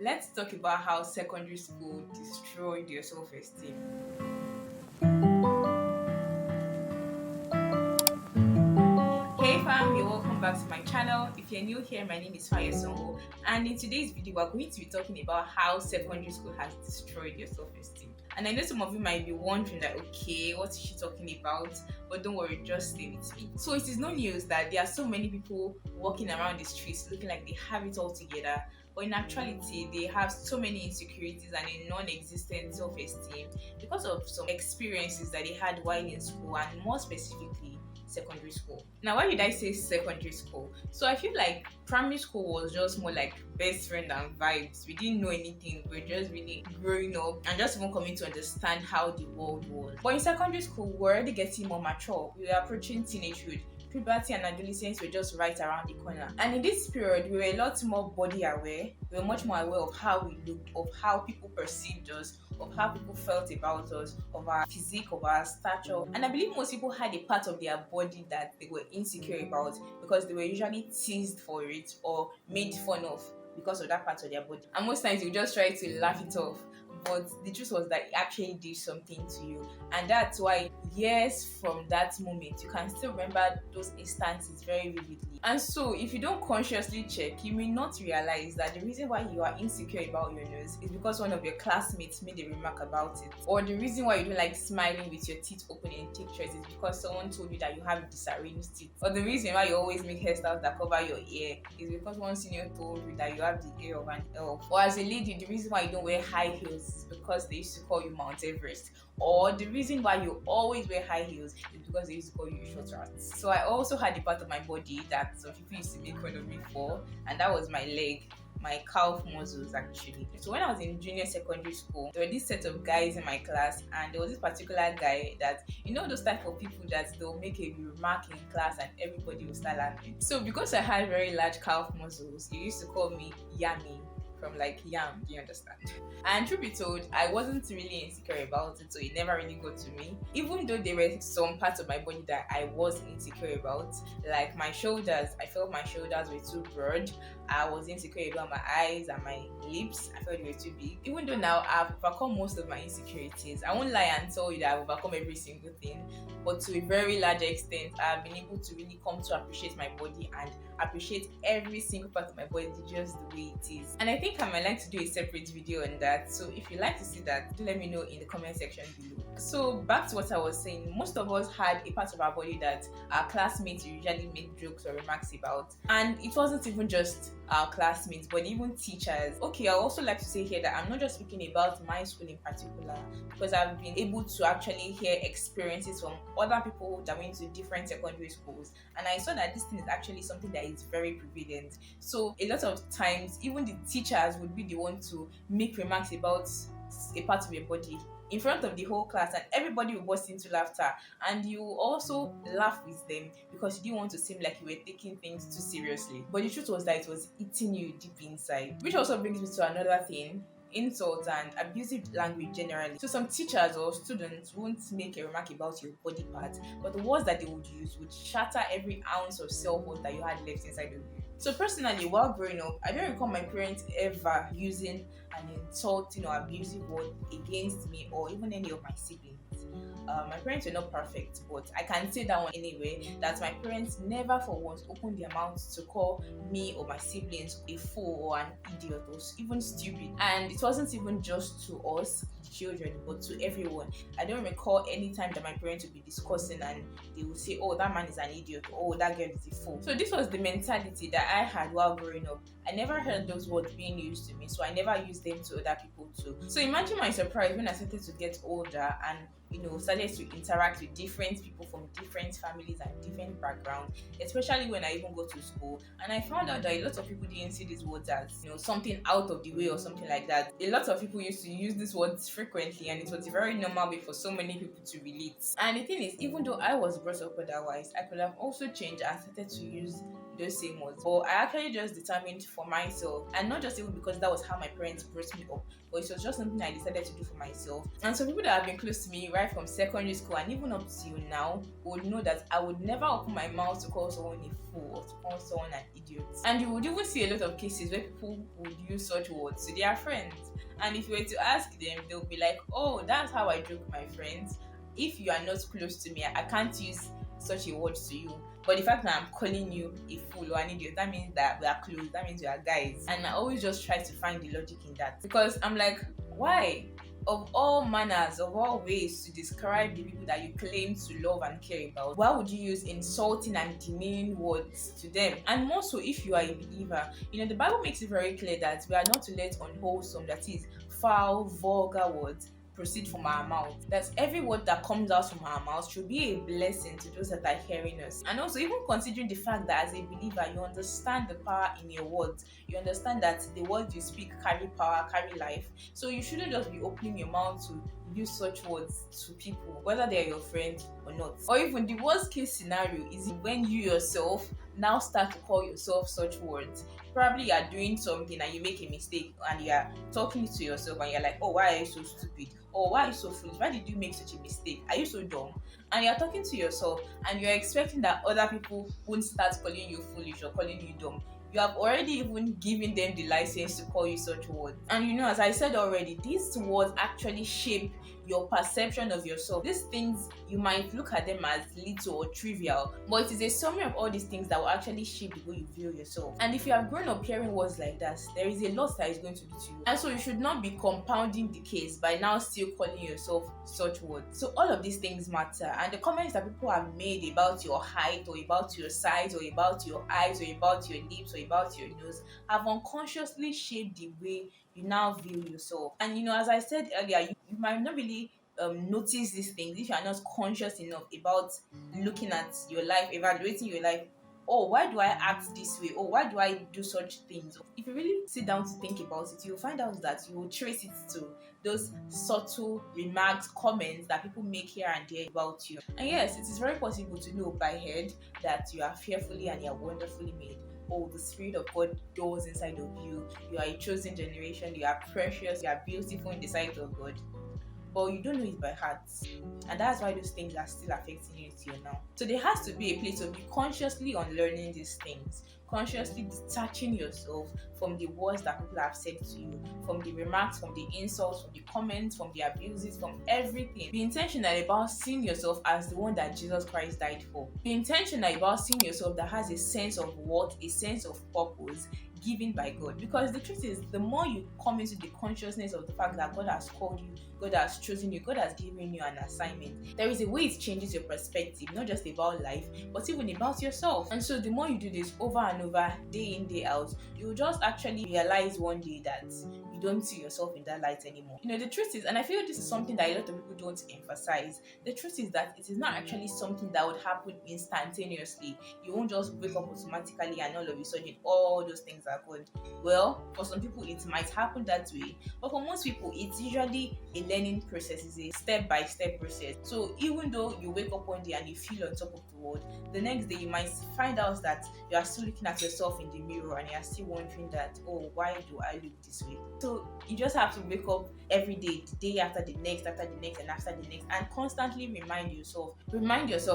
Let's talk about how secondary school destroyed your self-esteem. Hey fam, you're welcome back to my channel. If you're new here, my name is Fayo Sanwo, and in today's video, we're going to be talking about how secondary school has destroyed your self-esteem. And I know some of you might be wondering that, okay, what is she talking about? But don't worry, just stay with me. So it is no news that there are so many people walking around the streets looking like they have it all together, but in actuality, they have so many insecurities and a non-existent self-esteem because of some experiences that they had while in school, and more specifically, secondary school. Now, why did I say secondary school? So I feel like primary school was just more like best friend and vibes. We didn't know anything. We were just really growing up and just even coming to understand how the world was. But in secondary school, we're already getting more mature. We were approaching teenagehood. Puberty and adolescence were just right around the corner. And in this period, we were a lot more body aware. We were much more aware of how we looked, of how people perceived us, of how people felt about us, of our physique, of our stature. And I believe most people had a part of their body that they were insecure about because they were usually teased for it or made fun of because of that part of their body. And most times you just try to laugh it off. But the truth was that it actually did something to you. And that's why years from that moment, you can still remember those instances very vividly. And so if you don't consciously check, you may not realize that the reason why you are insecure about your nose is because one of your classmates made a remark about it. Or the reason why you don't like smiling with your teeth open in pictures is because someone told you that you have disarranged teeth. Or the reason why you always make hairstyles that cover your ear is because one senior told you that you have the ear of an elf. Or as a lady, the reason why you don't wear high heels is because they used to call you Mount Everest. Or the reason why you always wear high heels is because they used to call you short rats. So I also had a part of my body that some people used to make fun of me for, and that was my leg, my calf muscles actually. So when I was in junior secondary school, there were this set of guys in my class, and there was this particular guy that, you know, those type of people that they'll make a remark in class and everybody will start laughing. So because I had very large calf muscles, he used to call me Yummy, from like yam, do you understand? And truth be told, I wasn't really insecure about it, so it never really got to me. Even though there were some parts of my body that I was insecure about, like my shoulders, I felt my shoulders were too broad. I was insecure about my eyes and my lips. I felt they were too big. Even though now I've overcome most of my insecurities, I won't lie and tell you that I've overcome every single thing, but to a very large extent, I've been able to really come to appreciate my body and appreciate every single part of my body just the way it is. And I think I might like to do a separate video on that. So if you'd like to see that, do let me know in the comment section below. So back to what I was saying, most of us had a part of our body that our classmates usually make jokes or remarks about. And it wasn't even just our classmates, but even teachers. Okay, I also like to say here that I'm not just speaking about my school in particular, because I've been able to actually hear experiences from other people that went to different secondary schools, and I saw that this thing is actually something that is very prevalent. So a lot of times, even the teachers would be the one to make remarks about a part of your body in front of the whole class, and everybody will burst into laughter, and you also laugh with them because you didn't want to seem like you were taking things too seriously. But the truth was that it was eating you deep inside. Which also brings me to another thing: insults and abusive language generally. So some teachers or students won't make a remark about your body part, but the words that they would use would shatter every ounce of self-worth that you had left inside of you. So personally, while growing up, I don't recall my parents ever using an insulting or abusive word against me or even any of my siblings. My parents were not perfect, but I can say that one anyway, that my parents never for once opened their mouths to call me or my siblings a fool or an idiot or even stupid. And it wasn't even just to us, the children, but to everyone. I don't recall any time that my parents would be discussing and they would say, oh, that man is an idiot, or oh, that girl is a fool. So this was the mentality that I had while growing up. I never heard those words being used to me, so I never used them to other people too. So imagine my surprise when I started to get older and started to interact with different people from different families and different backgrounds, especially when I even go to school. And I found out that a lot of people didn't see these words as something out of the way or something like that. A lot of people used to use these words frequently, and it was a very normal way for so many people to relate. And the thing is, even though I was brought up otherwise, I could have also changed and started to use those same words. But I actually just determined for myself, and not just even because that was how my parents brought me up, but it was just something I decided to do for myself. And so people that have been close to me right from secondary school and even up till now would know that I would never open my mouth to call someone a fool or to call someone an idiot. And you would even see a lot of cases where people would use such words to their friends. And if you were to ask them, they'll be like, oh, that's how I joke with my friends. If you are not close to me, I can't use such a word to you. But the fact that I'm calling you a fool or an idiot, that means that we are close, that means we are guys. And I always just try to find the logic in that. Because I'm like, why? Of all manners, of all ways to describe the people that you claim to love and care about, why would you use insulting and demeaning words to them? And more so if you are a believer. The Bible makes it very clear that we are not to let unwholesome, that is, foul, vulgar words proceed from our mouth. That every word that comes out from our mouth should be a blessing to those that are hearing us. And also, even considering the fact that as a believer, you understand the power in your words. You understand that the words you speak carry power, carry life. So you shouldn't just be opening your mouth to use such words to people, whether they're your friends or not. Or even the worst case scenario is when you yourself now start to call yourself such words. Probably you are doing something and you make a mistake and you are talking to yourself and you're like, oh, why are you so stupid? Or why are you so foolish? Why did you make such a mistake? Are you so dumb? And you're talking to yourself and you're expecting that other people won't start calling you foolish or calling you dumb. You have already even given them the license to call you such words. And as I said already, these words actually shape your perception of yourself. These things, you might look at them as little or trivial, but it is a summary of all these things that will actually shape the way you view yourself. And if you have grown up hearing words like that, there is a lot that is going to do to you. And so you should not be compounding the case by now still calling yourself such words. So all of these things matter. And the comments that people have made about your height or about your size or about your eyes or about your lips or about your nose have unconsciously shaped the way you now view yourself. And as I said earlier, you might not really notice these things if you are not conscious enough about looking at your life, evaluating your life. Oh, why do I act this way? Oh, why do I do such things? If you really sit down to think about it, you'll find out that you will trace it to those subtle remarks, comments that people make here and there about you. And yes, it is very possible to know by head that you are fearfully and you are wonderfully made. Oh, the Spirit of God dwells inside of you. You are a chosen generation. You are precious. You are beautiful in the sight of God. But you don't know it by heart. And that's why those things are still affecting you till now. So there has to be a place of you consciously unlearning these things, consciously detaching yourself from the words that people have said to you, from the remarks, from the insults, from the comments, from the abuses, from everything. Be intentional about seeing yourself as the one that Jesus Christ died for. Be intentional about seeing yourself that has a sense of worth, a sense of purpose given by God. Because the truth is, the more you come into the consciousness of the fact that God has called you, God has chosen you, God has given you an assignment, there is a way it changes your perspective, not just about life, but even about yourself. And so the more you do this over and over, day in, day out, you will just actually realize one day that you don't see yourself in that light anymore. The truth is, and I feel this is something that a lot of people don't emphasize, the truth is that it is not actually something that would happen instantaneously. You won't just wake up automatically and all of a sudden all those things are good. Well, for some people it might happen that way, but for most people it's usually a learning process, it's a step-by-step process. So even though you wake up one day and you feel on top of the world, the next day you might find out that you are still looking at yourself in the mirror and you are still wondering that, oh, why do I look this way? So you just have to wake up every day, the day after the next, after the next, and after the next, and constantly remind yourself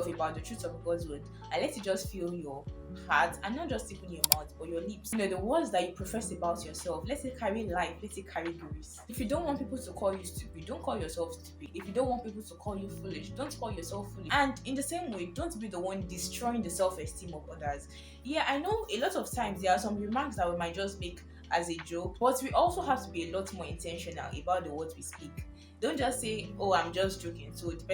about the truth of God's word, and let it just fill your heart, and not just even your mouth but your lips. The words that you profess about yourself, let it carry life, let it carry grace. If you don't want people to call you stupid, don't call yourself stupid. If you don't want people to call you foolish, don't call yourself foolish. And in the same way, don't be the one destroying the self-esteem of others. Yeah, I know a lot of times there are some remarks that we might just make as a joke, but we also have to be a lot more intentional about the words we speak. Don't just say, oh, I'm just joking. So if the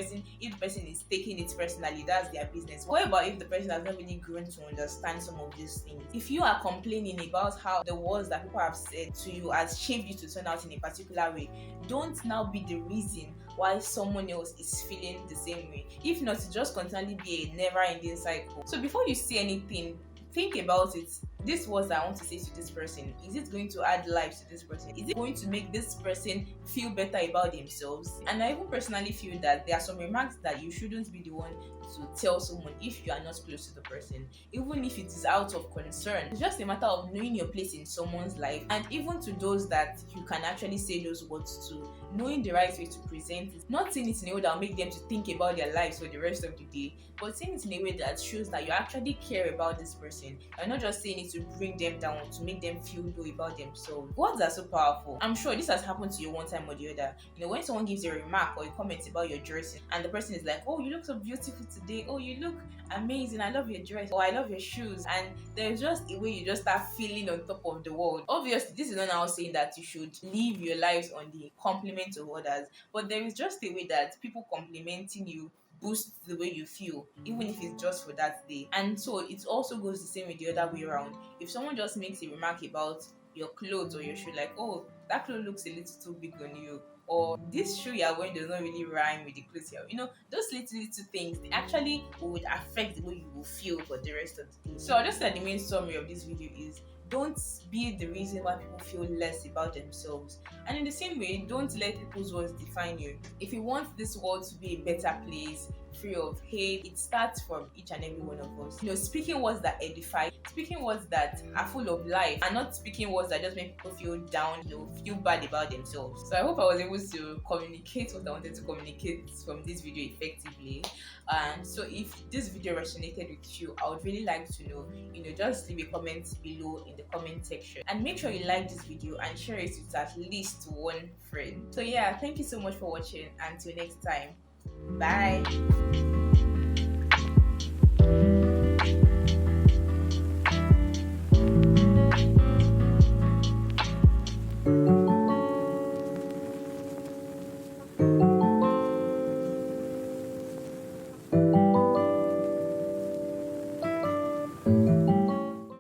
person is taking it personally, that's their business. What about if the person has not really grown to understand some of these things? If you are complaining about how the words that people have said to you has shaped you to turn out in a particular way, don't now be the reason why someone else is feeling the same way. If not, to just continually be a never-ending cycle. So before you say anything, think about it. this words that I want to say to this person, is it going to add life to this person? Is it going to make this person feel better about themselves? And I even personally feel that there are some remarks that you shouldn't be the one to tell someone if you are not close to the person, even if it is out of concern. It's just a matter of knowing your place in someone's life, and even to those that you can actually say those words to, knowing the right way to present it, not saying it in a way that will make them to think about their lives for the rest of the day, but saying it in a way that shows that you actually care about this person. You're not just saying it to bring them down, to make them feel low about themselves. Words are so powerful. I'm sure this has happened to you one time or the other. When someone gives you a remark or a comment about your dressing, and the person is like, oh, you look so beautiful today, oh, you look amazing, I love your dress, or I love your shoes, and there's just a way you just start feeling on top of the world. Obviously, this is not now saying that you should live your lives on the compliment of others, but there is just a way that people complimenting you boosts the way you feel, even if it's just for that day. And so it also goes the same with the other way around. If someone just makes a remark about your clothes or your shoe, like, oh, that clothes looks a little too big on you, or this shoe you're wearing does not really rhyme with the clothes you're, those little things, they actually would affect the way you will feel for the rest of the day. So I'll just say the main summary of this video is, don't be the reason why people feel less about themselves. And in the same way, don't let people's words define you. If you want this world to be a better place, free of hate, it starts from each and every one of us. Speaking words that edify, speaking words that are full of life, and not speaking words that just make people feel down, feel bad about themselves. So I hope I was able to communicate what I wanted to communicate from this video effectively. And so if this video resonated with you, I would really like to know, just leave a comment below in the comment section, and make sure you like this video and share it with at least one friend. So yeah, thank you so much for watching. Until next time, bye.